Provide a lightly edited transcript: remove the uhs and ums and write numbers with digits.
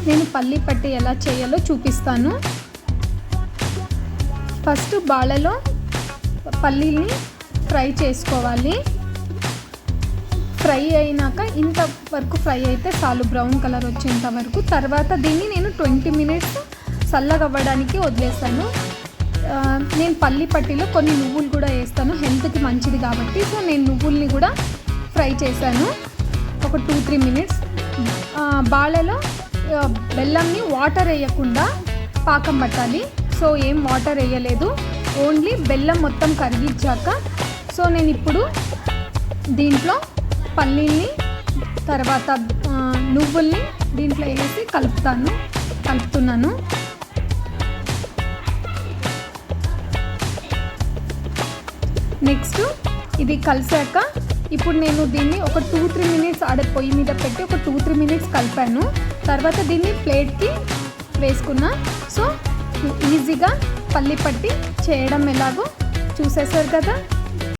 నేను పల్లి పట్టి ఎలా చేయాలో చూపిస్తాను. ఫస్ట్ బాళ్ళలో పల్లీని ఫ్రై చేసుకోవాలి. ఫ్రై అయినాక ఇంతవరకు ఫ్రై అయితే చాలు, బ్రౌన్ కలర్ వచ్చేంత వరకు. తర్వాత దీన్ని నేను 20 మినిట్స్ చల్లగవ్వడానికి వదిలేస్తాను. నేను పల్లి పట్టిలో కొన్ని నువ్వులు కూడా వేస్తాను, హెల్త్కి మంచిది కాబట్టి. సో నేను నువ్వుల్ని కూడా ఫ్రై చేశాను ఒక 2-3 మినిట్స్. బాళ్ళలో బెల్లంని వాటర్ వేయకుండా పాకం పట్టాలి. సో ఏం వాటర్ వేయలేదు, ఓన్లీ బెల్లం మొత్తం కరిగించాక. సో నేను ఇప్పుడు దీంట్లో పల్లీల్ని తర్వాత నువ్వుల్ని దీంట్లో వేసి కలుపుతున్నాను. నెక్స్ట్ ఇది కలిసాక ఇప్పుడు నేను దీన్ని ఒక 2-3 మినిట్స్ పొయ్యి మీద పెట్టి ఒక 2-3 మినిట్స్ కలిపాను. తర్వాత దీన్ని ప్లేట్కి వేసుకున్నా. సో ఈజీగా పల్లి పట్టి చేయడం ఎలాగో చూసేసారు కదా.